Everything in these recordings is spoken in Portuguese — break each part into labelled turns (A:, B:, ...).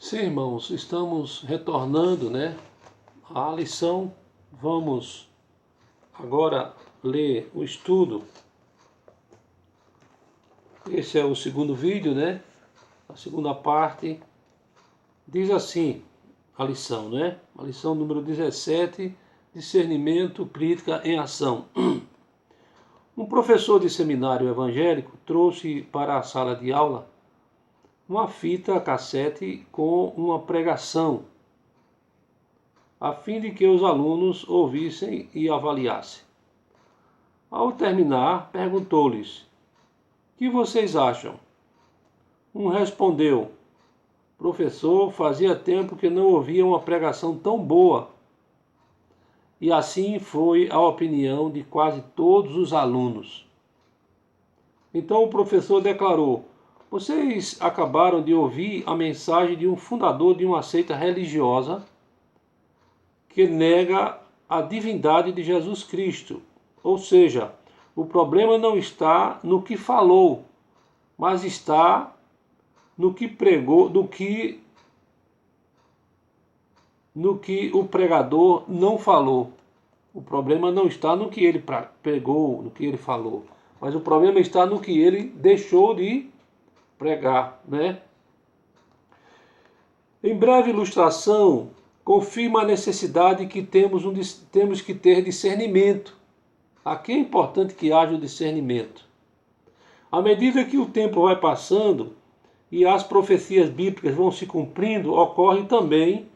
A: Sim, irmãos, estamos retornando, à lição. Vamos agora ler o estudo. Esse é o segundo vídeo, a segunda parte. Diz assim a lição, A lição número 17, discernimento, crítica em ação. Um professor de seminário evangélico trouxe para a sala de aula uma fita cassete com uma pregação, a fim de que os alunos ouvissem e avaliassem. Ao terminar, perguntou-lhes: "Que vocês acham?" Um respondeu: "Professor, fazia tempo que não ouvia uma pregação tão boa." E assim foi a opinião de quase todos os alunos. Então o professor declarou: "Vocês acabaram de ouvir a mensagem de um fundador de uma seita religiosa que nega a divindade de Jesus Cristo. Ou seja, o problema não está no que falou, mas está no que pregou, no que o pregador não falou. O problema não está no que ele pregou, no que ele falou, mas o problema está no que ele deixou de pregar, Em breve ilustração, confirma a necessidade que temos que ter discernimento. Aqui é importante que haja o discernimento. À medida que o tempo vai passando e as profecias bíblicas vão se cumprindo, ocorre também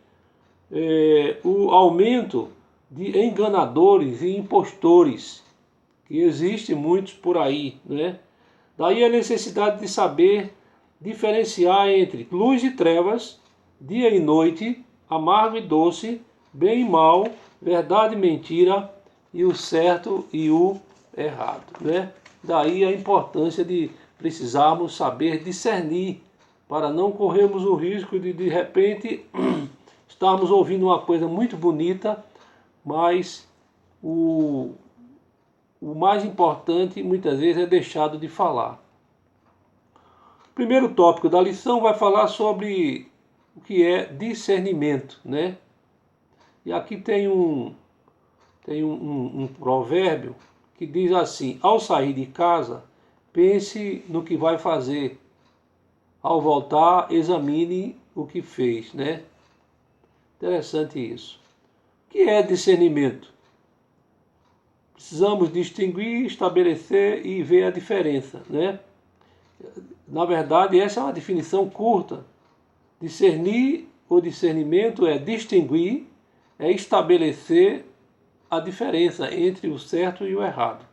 A: o aumento de enganadores e impostores, que existem muitos por aí, Daí a necessidade de saber diferenciar entre luz e trevas, dia e noite, amargo e doce, bem e mal, verdade e mentira, e o certo e o errado, Daí a importância de precisarmos saber discernir, para não corrermos o risco de repente, estarmos ouvindo uma coisa muito bonita, mas o mais importante muitas vezes é deixado de falar. O primeiro tópico da lição vai falar sobre o que é discernimento, E aqui tem um provérbio que diz assim: ao sair de casa, pense no que vai fazer. Ao voltar, examine o que fez, Interessante isso. O que é discernimento? Precisamos distinguir, estabelecer e ver a diferença, Na verdade, essa é uma definição curta. Discernir ou discernimento é distinguir, é estabelecer a diferença entre o certo e o errado,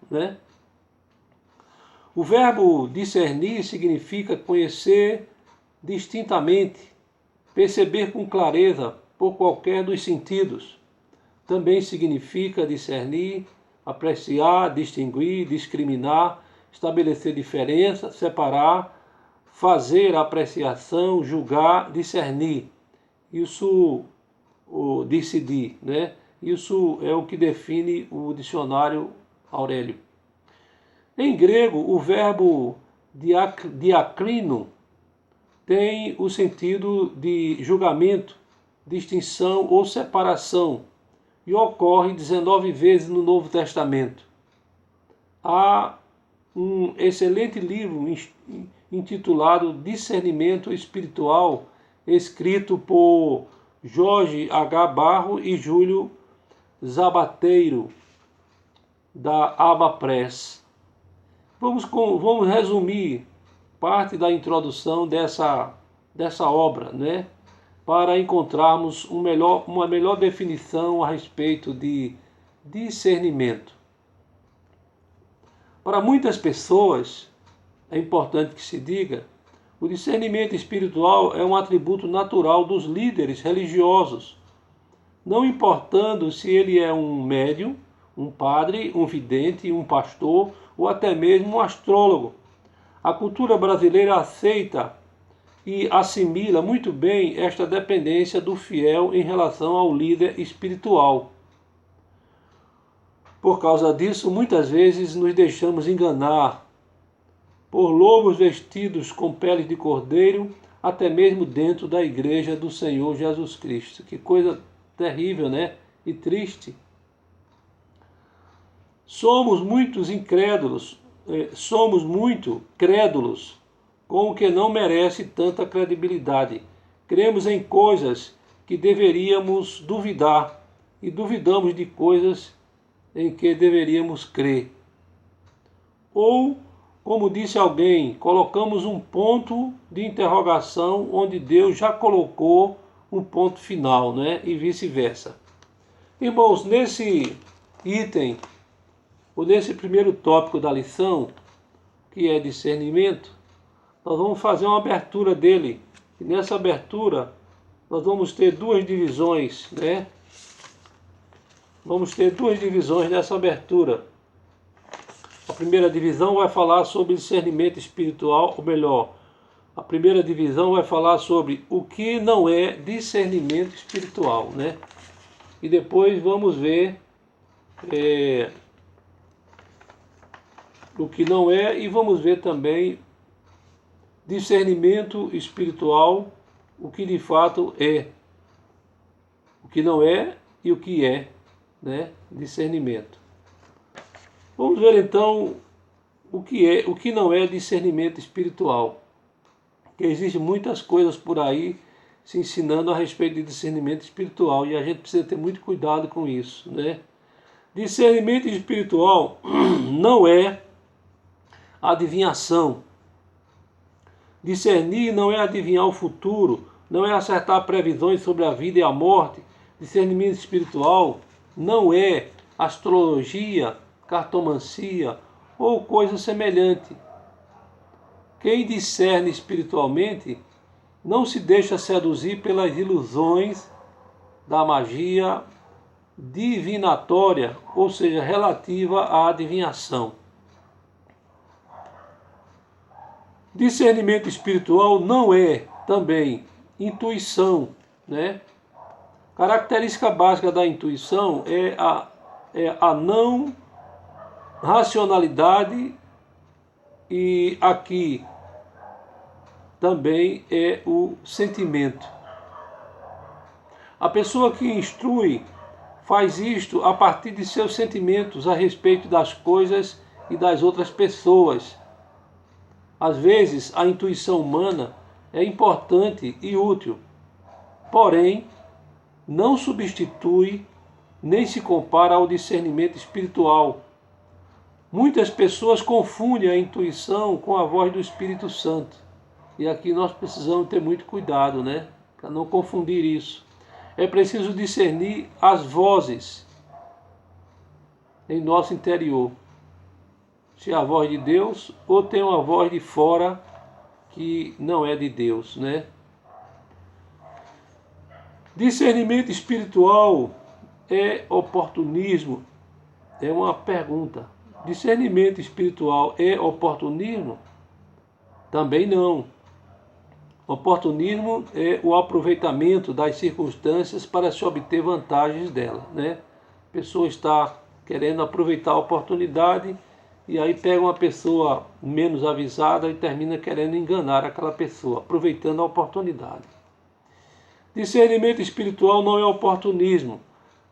A: O verbo discernir significa conhecer distintamente, perceber com clareza por qualquer dos sentidos. Também significa discernir, apreciar, distinguir, discriminar, estabelecer diferença, separar, fazer apreciação, julgar, discernir. Isso, o decidir, Isso é o que define o dicionário Aurélio. Em grego, o verbo diakrino tem o sentido de julgamento, distinção ou separação, e ocorre 19 vezes no Novo Testamento. Há um excelente livro intitulado Discernimento Espiritual, escrito por Jorge H. Barro e Júlio Zabateiro, da Abapress. Vamos resumir parte da introdução dessa obra, para encontrarmos uma melhor definição a respeito de discernimento. Para muitas pessoas, é importante que se diga, o discernimento espiritual é um atributo natural dos líderes religiosos, não importando se ele é um médium, um padre, um vidente, um pastor ou até mesmo um astrólogo. A cultura brasileira aceita e assimila muito bem esta dependência do fiel em relação ao líder espiritual. Por causa disso, muitas vezes nos deixamos enganar por lobos vestidos com peles de cordeiro, até mesmo dentro da igreja do Senhor Jesus Cristo. Que coisa terrível, né? E triste. Somos muito crédulos com o que não merece tanta credibilidade. Cremos em coisas que deveríamos duvidar e duvidamos de coisas em que deveríamos crer. Ou, como disse alguém, colocamos um ponto de interrogação onde Deus já colocou um ponto final, né? E vice-versa. Irmãos, nesse item, ou nesse primeiro tópico da lição, que é discernimento, nós vamos fazer uma abertura dele. E nessa abertura, nós vamos ter duas divisões, né? Vamos ter duas divisões nessa abertura. A primeira divisão vai falar sobre discernimento espiritual, ou melhor, a primeira divisão vai falar sobre o que não é discernimento espiritual, né? E depois vamos ver o que não é, e vamos ver também discernimento espiritual, o que de fato é, o que não é e o que é, né? Discernimento. Vamos ver então o que não é discernimento espiritual. Porque existem muitas coisas por aí se ensinando a respeito de discernimento espiritual e a gente precisa ter muito cuidado com isso, né? Discernimento espiritual não é adivinhação. Discernir não é adivinhar o futuro, não é acertar previsões sobre a vida e a morte. Discernimento espiritual não é astrologia, cartomancia ou coisa semelhante. Quem discerne espiritualmente não se deixa seduzir pelas ilusões da magia divinatória, ou seja, relativa à adivinhação. Discernimento espiritual não é também intuição, né? Característica básica da intuição é a não racionalidade, e aqui também é o sentimento. A pessoa que instrui faz isto a partir de seus sentimentos a respeito das coisas e das outras pessoas. Às vezes, a intuição humana é importante e útil, porém, não substitui nem se compara ao discernimento espiritual. Muitas pessoas confundem a intuição com a voz do Espírito Santo. E aqui nós precisamos ter muito cuidado, né? Para não confundir isso. É preciso discernir as vozes em nosso interior. Se é a voz de Deus ou tem uma voz de fora que não é de Deus, né? Discernimento espiritual é oportunismo? É uma pergunta. Discernimento espiritual é oportunismo? Também não. Oportunismo é o aproveitamento das circunstâncias para se obter vantagens dela, né? A pessoa está querendo aproveitar a oportunidade e aí pega uma pessoa menos avisada e termina querendo enganar aquela pessoa, aproveitando a oportunidade. Discernimento espiritual não é oportunismo.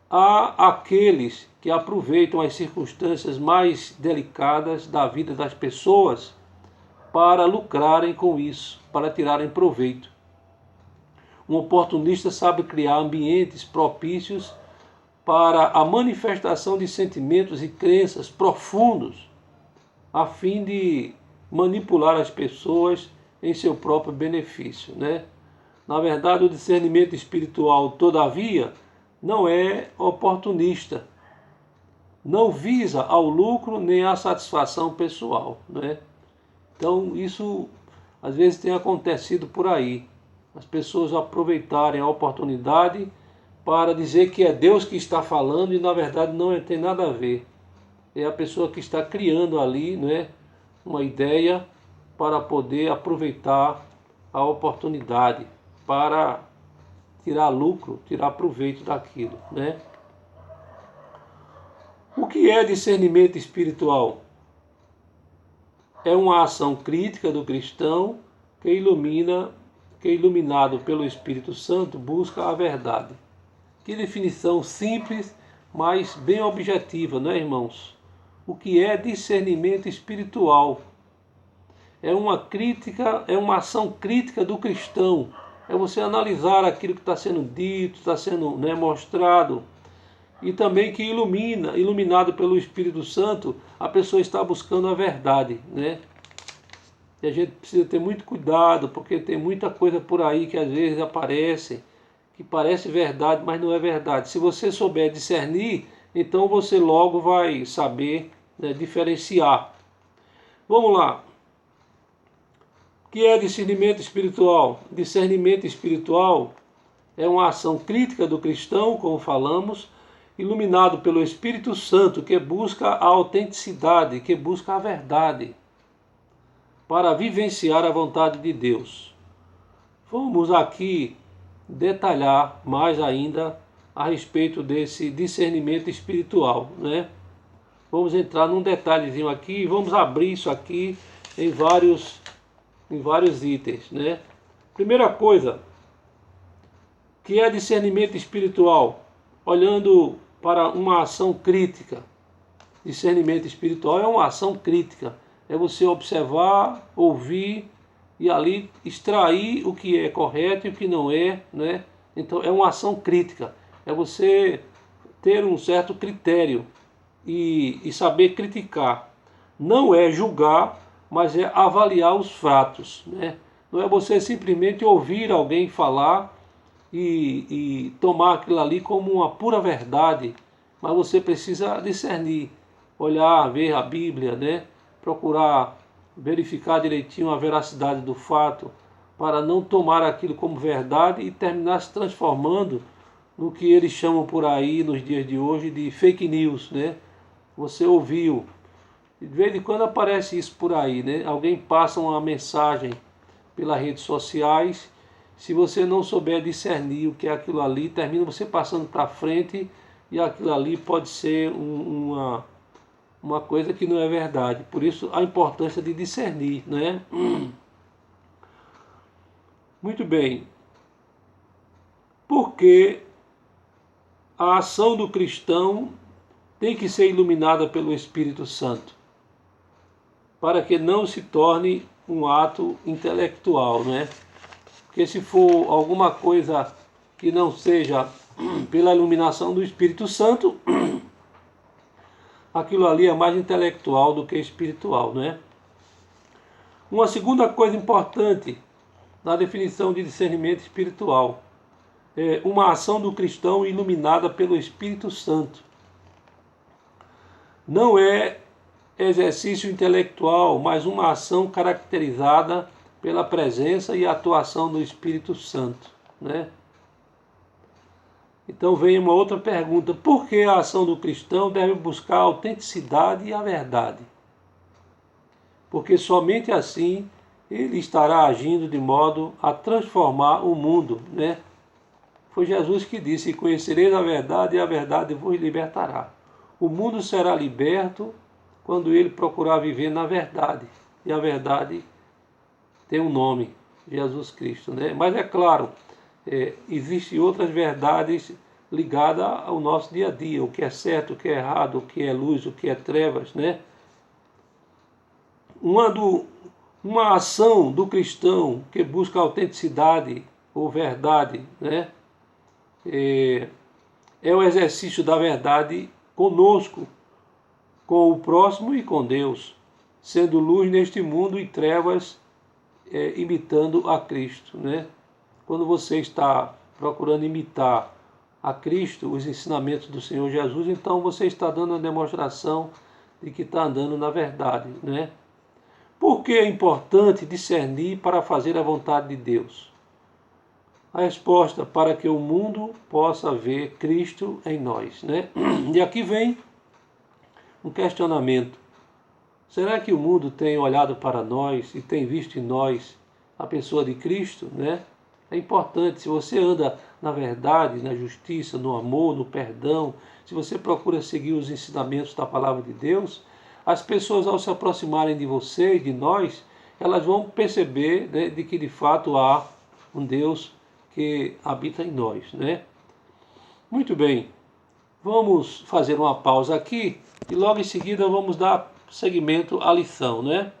A: Há aqueles que aproveitam as circunstâncias mais delicadas da vida das pessoas para lucrarem com isso, para tirarem proveito. Um oportunista sabe criar ambientes propícios para a manifestação de sentimentos e crenças profundos, a fim de manipular as pessoas em seu próprio benefício, né? Na verdade, o discernimento espiritual, todavia, não é oportunista. Não visa ao lucro nem à satisfação pessoal, né? Então, isso às vezes tem acontecido por aí. As pessoas aproveitarem a oportunidade para dizer que é Deus que está falando e na verdade não tem nada a ver. É a pessoa que está criando ali, né, uma ideia para poder aproveitar a oportunidade, para tirar lucro, tirar proveito daquilo, né? O que é discernimento espiritual? É uma ação crítica do cristão que ilumina que, iluminado pelo Espírito Santo, busca a verdade. Que definição simples, mas bem objetiva, não é, irmãos? O que é discernimento espiritual? É uma crítica, é uma ação crítica do cristão. É você analisar aquilo que está sendo dito, está sendo, né, mostrado. E também que iluminado pelo Espírito Santo, a pessoa está buscando a verdade, né? E a gente precisa ter muito cuidado, porque tem muita coisa por aí que às vezes aparece, que parece verdade, mas não é verdade. Se você souber discernir, então você logo vai saber, né, diferenciar. Vamos lá. O que é discernimento espiritual? Discernimento espiritual é uma ação crítica do cristão, como falamos, iluminado pelo Espírito Santo, que busca a autenticidade, que busca a verdade, para vivenciar a vontade de Deus. Vamos aqui detalhar mais ainda a respeito desse discernimento espiritual, né? Vamos entrar num detalhezinho aqui, vamos abrir isso aqui em vários itens, né? Primeira coisa, que é discernimento espiritual, olhando para uma ação crítica. Discernimento espiritual é uma ação crítica, é você observar, ouvir e ali extrair o que é correto e o que não é, né? Então é uma ação crítica, é você ter um certo critério e saber criticar. Não é julgar, mas é avaliar os fatos, né? Não é você simplesmente ouvir alguém falar e tomar aquilo ali como uma pura verdade, mas você precisa discernir, olhar, ver a Bíblia, né? Procurar verificar direitinho a veracidade do fato, para não tomar aquilo como verdade e terminar se transformando no que eles chamam por aí nos dias de hoje de fake news, né? Você ouviu, de vez em quando aparece isso por aí, né? Alguém passa uma mensagem pelas redes sociais. Se você não souber discernir o que é aquilo ali, termina você passando para frente e aquilo ali pode ser uma coisa que não é verdade. Por isso a importância de discernir, né? Muito bem. Porque a ação do cristão tem que ser iluminada pelo Espírito Santo, para que não se torne um ato intelectual, né? Porque se for alguma coisa que não seja pela iluminação do Espírito Santo, aquilo ali é mais intelectual do que espiritual, né? Uma segunda coisa importante na definição de discernimento espiritual é uma ação do cristão iluminada pelo Espírito Santo. Não é exercício intelectual, mas uma ação caracterizada pela presença e atuação do Espírito Santo, né? Então vem uma outra pergunta: por que a ação do cristão deve buscar a autenticidade e a verdade? Porque somente assim ele estará agindo de modo a transformar o mundo, né? Foi Jesus que disse: conhecereis a verdade e a verdade vos libertará. O mundo será liberto quando ele procurar viver na verdade. E a verdade tem um nome, Jesus Cristo, né? Mas é claro, existem outras verdades ligadas ao nosso dia a dia, o que é certo, o que é errado, o que é luz, o que é trevas, né? Uma ação do cristão que busca autenticidade ou verdade, né? É o exercício da verdade conosco, com o próximo e com Deus, sendo luz neste mundo e trevas imitando a Cristo, né? Quando você está procurando imitar a Cristo, os ensinamentos do Senhor Jesus, então você está dando uma demonstração de que está andando na verdade, né? Por que é importante discernir para fazer a vontade de Deus? A resposta: para que o mundo possa ver Cristo em nós, né? E aqui vem um questionamento: será que o mundo tem olhado para nós e tem visto em nós a pessoa de Cristo, né? É importante, se você anda na verdade, na justiça, no amor, no perdão, se você procura seguir os ensinamentos da palavra de Deus, as pessoas, ao se aproximarem de você e de nós, elas vão perceber, né, de que de fato há um Deus que habita em nós, né? Muito bem, vamos fazer uma pausa aqui e logo em seguida vamos dar seguimento à lição, né?